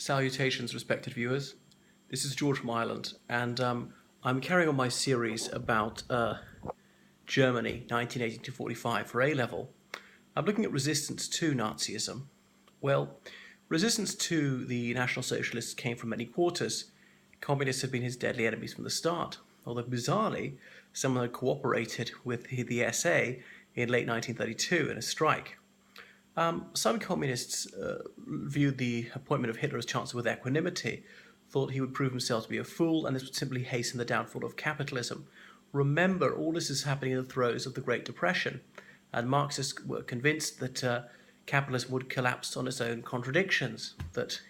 Salutations, respected viewers. This is George from Ireland, and I'm carrying on my series about Germany, 1918 to 45 for A-level. I'm looking at resistance to Nazism. Well, resistance to the National Socialists came from many quarters. Communists had been his deadly enemies from the start, although bizarrely, someone had cooperated with the SA in late 1932 in a strike. Some communists viewed the appointment of Hitler as Chancellor with equanimity, thought he would prove himself to be a fool, and this would simply hasten the downfall of capitalism. Remember, all this is happening in the throes of the Great Depression, and Marxists were convinced that capitalism would collapse on its own contradictions, that,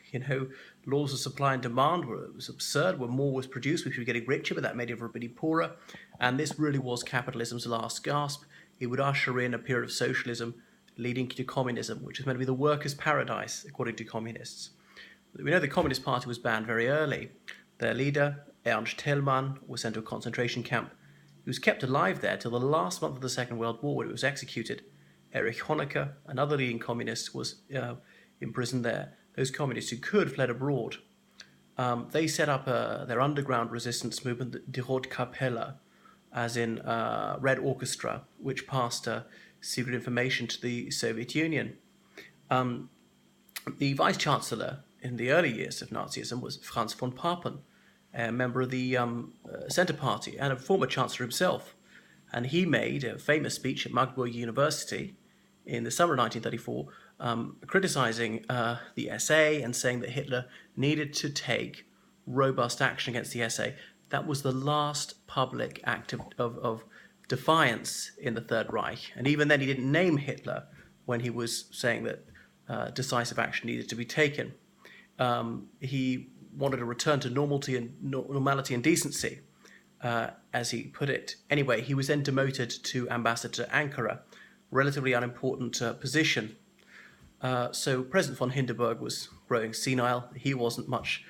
laws of supply and demand was absurd. When more was produced, we should be getting richer, but that made everybody poorer, and this really was capitalism's last gasp. It would usher in a period of socialism, leading to communism, which is meant to be the workers' paradise, according to communists. We know the Communist Party was banned very early. Their leader, Ernst Thälmann, was sent to a concentration camp. He was kept alive there till the last month of the Second World War, when he was executed. Erich Honecker, another leading communist, was imprisoned there. Those communists who could fled abroad. They set up their underground resistance movement, Die Rotkapelle, as in Red Orchestra, which passed secret information to the Soviet Union. The Vice-Chancellor in the early years of Nazism was Franz von Papen, a member of the Centre Party and a former Chancellor himself. And he made a famous speech at Magdeburg University in the summer of 1934, criticizing the SA and saying that Hitler needed to take robust action against the SA. That was the last public act of defiance in the Third Reich. And even then he didn't name Hitler when he was saying that decisive action needed to be taken. He wanted a return to normality and decency, as he put it. Anyway, he was then demoted to ambassador to Ankara, relatively unimportant position. So President von Hindenburg was growing senile. He wasn't much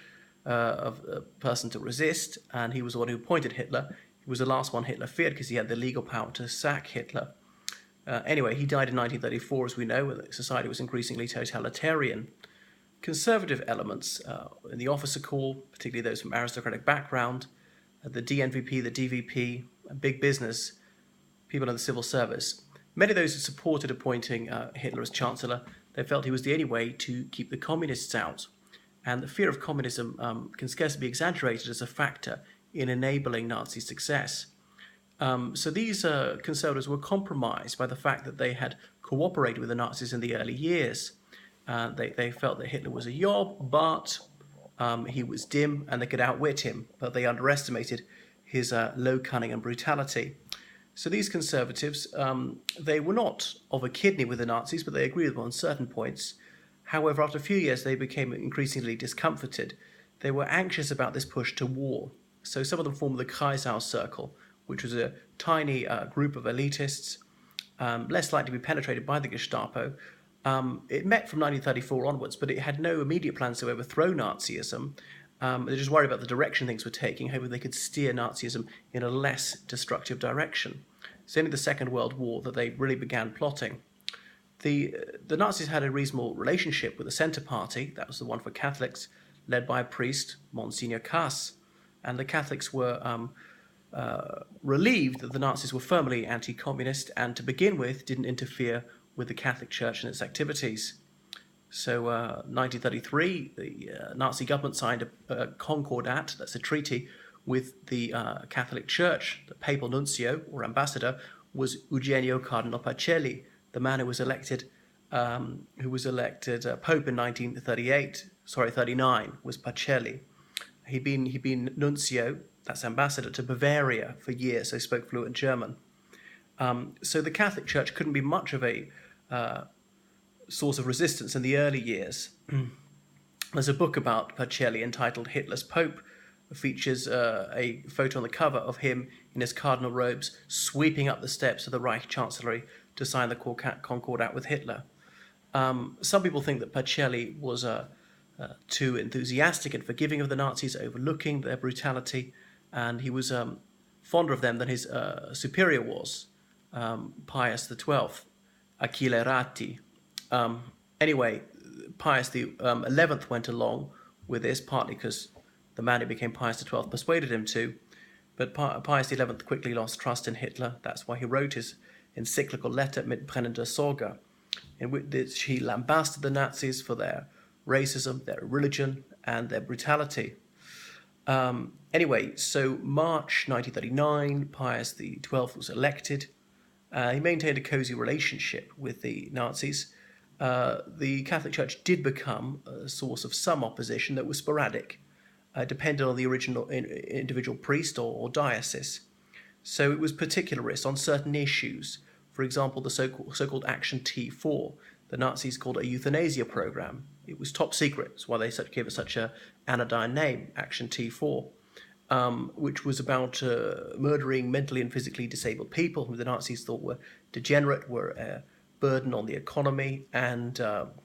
of a person to resist, and he was the one who appointed Hitler. He was the last one Hitler feared because he had the legal power to sack Hitler. Anyway, he died in 1934, as we know, when society was increasingly totalitarian. Conservative elements in the officer corps, particularly those from aristocratic background, the DNVP, the DVP, big business, people in the civil service. Many of those who supported appointing Hitler as Chancellor, they felt he was the only way to keep the communists out. And the fear of communism can scarcely be exaggerated as a factor in enabling Nazi success. So these conservatives were compromised by the fact that they had cooperated with the Nazis in the early years. They felt that Hitler was a yob, but he was dim and they could outwit him, but they underestimated his low cunning and brutality. So these conservatives, they were not of a kidney with the Nazis, but they agreed with them on certain points. However, after a few years, they became increasingly discomforted. They were anxious about this push to war. So some of them formed the Kaiser Circle, which was a tiny group of elitists, less likely to be penetrated by the Gestapo. It met from 1934 onwards, but it had no immediate plans to overthrow Nazism. They just worried about the direction things were taking, hoping they could steer Nazism in a less destructive direction. It's only the Second World War that they really began plotting. The Nazis had a reasonable relationship with the Centre Party, that was the one for Catholics, led by a priest, Monsignor Kass, and the Catholics were relieved that the Nazis were firmly anti-communist and to begin with didn't interfere with the Catholic Church and its activities. So 1933, the Nazi government signed a concordat, that's a treaty, with the Catholic Church. The papal nuncio, or ambassador, was Eugenio Cardinal Pacelli, the man who was elected Pope in 1939, was Pacelli. He'd been nuncio, that's ambassador, to Bavaria for years, so he spoke fluent German. So the Catholic Church couldn't be much of a source of resistance in the early years. There's a book about Pacelli entitled Hitler's Pope. It features a photo on the cover of him in his cardinal robes sweeping up the steps of the Reich Chancellery to sign the concordat with Hitler. Some people think that Pacelli was too enthusiastic and forgiving of the Nazis, overlooking their brutality, and he was fonder of them than his superior was, Pius XII, Accelerati. Anyway, Pius XI went along with this, partly because the man who became Pius XII persuaded him to, but Pius XI quickly lost trust in Hitler. That's why he wrote his encyclical letter Mit brennender Sorge, in which he lambasted the Nazis for their racism, their religion, and their brutality. Anyway, so March 1939, Pius XII was elected. He maintained a cozy relationship with the Nazis. The Catholic Church did become a source of some opposition that was sporadic, dependent on the original individual priest or diocese. So it was particularist on certain issues. For example, the so-called Action T4, the Nazis called a euthanasia program. It was top secret, that's why they gave it such an anodyne name, Action T4, which was about murdering mentally and physically disabled people who the Nazis thought were degenerate, were a burden on the economy, and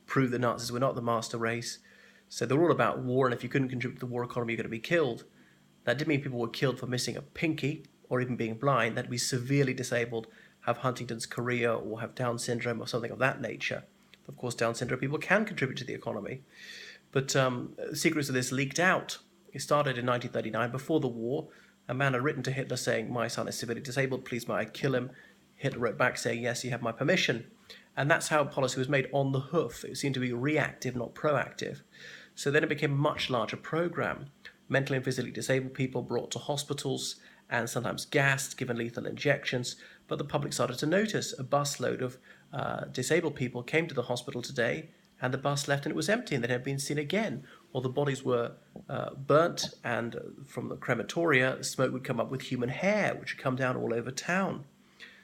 proved the Nazis were not the master race. So they were all about war, and if you couldn't contribute to the war economy, you're going to be killed. That didn't mean people were killed for missing a pinky or even being blind. They'd be severely disabled, have Huntington's chorea, or have Down syndrome or something of that nature. Of course, Down syndrome people can contribute to the economy. But secrets of this leaked out. It started in 1939, before the war. A man had written to Hitler saying, "My son is severely disabled, please may I kill him?" Hitler wrote back saying, "Yes, you have my permission." And that's how policy was made, on the hoof. It seemed to be reactive, not proactive. So then it became a much larger program. Mentally and physically disabled people brought to hospitals and sometimes gassed, given lethal injections. But the public started to notice a busload of disabled people came to the hospital today, and the bus left and it was empty and they had been seen again. Or the bodies were burnt, and from the crematoria, smoke would come up with human hair, which would come down all over town.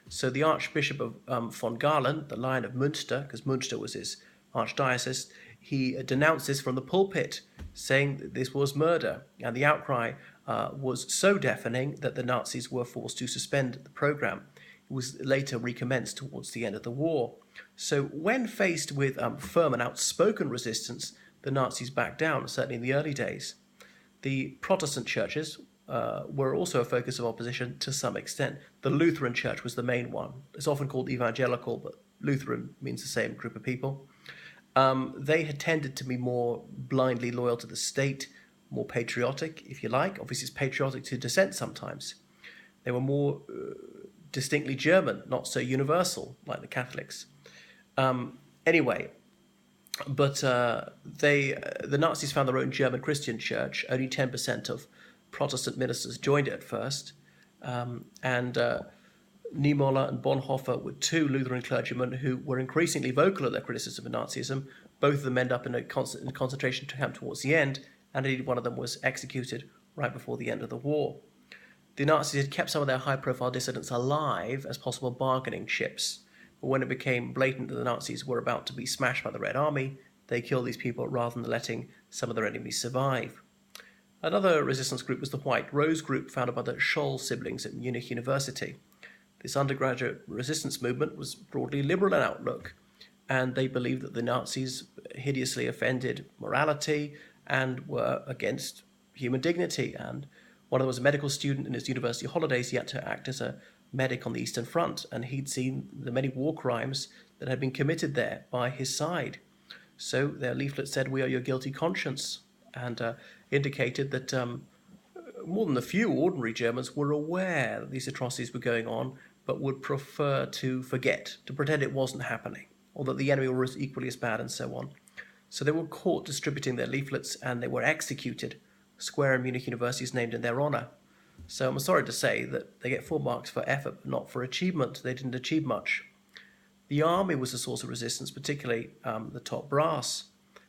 So the Archbishop of von Garland, the Lion of Munster, because Munster was his archdiocese, he denounced this from the pulpit, saying that this was murder. And the outcry was so deafening that the Nazis were forced to suspend the program. It was later recommenced towards the end of the war. So when faced with firm and outspoken resistance, the Nazis backed down, certainly in the early days. The Protestant churches were also a focus of opposition to some extent. The Lutheran Church was the main one. It's often called evangelical, but Lutheran means the same group of people. They had tended to be more blindly loyal to the state, more patriotic, if you like. Obviously, it's patriotic to dissent sometimes. They were more distinctly German, not so universal like the Catholics. Anyway, but the Nazis found their own German Christian church. Only 10% of Protestant ministers joined it at first. And Niemöller and Bonhoeffer were two Lutheran clergymen who were increasingly vocal of their criticism of Nazism. Both of them end up in a concentration camp towards the end, and indeed one of them was executed right before the end of the war. The Nazis had kept some of their high-profile dissidents alive as possible bargaining chips, but when it became blatant that the Nazis were about to be smashed by the Red Army, they killed these people rather than letting some of their enemies survive. Another resistance group was the White Rose Group, founded by the Scholl siblings at Munich University. This undergraduate resistance movement was broadly liberal in outlook, and they believed that the Nazis hideously offended morality and were against human dignity. And one of them was a medical student. In his university holidays, he had to act as a medic on the Eastern Front, and he'd seen the many war crimes that had been committed there by his side. So their leaflet said, "We are your guilty conscience," and indicated that more than a few ordinary Germans were aware that these atrocities were going on, but would prefer to forget, to pretend it wasn't happening, or that the enemy was equally as bad, and so on. So they were caught distributing their leaflets, and they were executed. A square in Munich University is named in their honour. So I'm sorry to say that they get full marks for effort, but not for achievement. They didn't achieve much. The army was a source of resistance, particularly the top brass.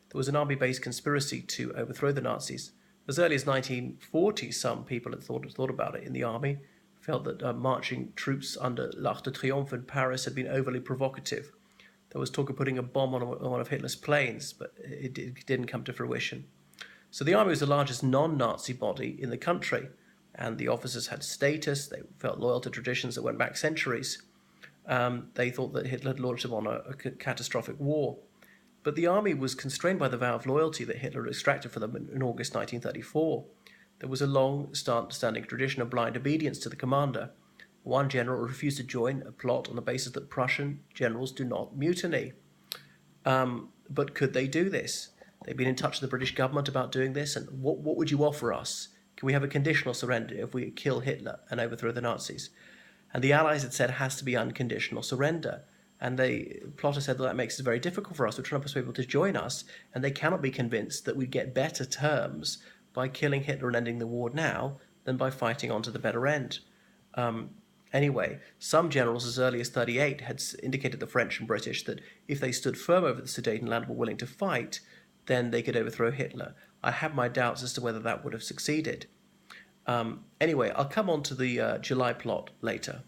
There was an army-based conspiracy to overthrow the Nazis. As early as 1940, some people had thought about it in the army, felt that marching troops under l'Arc de Triomphe in Paris had been overly provocative. There was talk of putting a bomb on one of Hitler's planes, but it didn't come to fruition. So the army was the largest non-Nazi body in the country, and the officers had status. They felt loyal to traditions that went back centuries. They thought that Hitler had launched them on a catastrophic war. But the army was constrained by the vow of loyalty that Hitler extracted for them in August 1934. There was a long-standing tradition of blind obedience to the commander. One general refused to join a plot on the basis that Prussian generals do not mutiny. But could they do this? They've been in touch with the British government about doing this, and what would you offer us? Can we have a conditional surrender if we kill Hitler and overthrow the Nazis? And the Allies had said it has to be unconditional surrender. And the plotter said that makes it very difficult for us. We're trying to persuade people to join us, and they cannot be convinced that we'd get better terms by killing Hitler and ending the war now than by fighting on to the better end. Anyway, some generals as early as 1938 had indicated to the French and British that if they stood firm over the Sudetenland and were willing to fight, then they could overthrow Hitler. I have my doubts as to whether that would have succeeded. Anyway, I'll come on to the July plot later.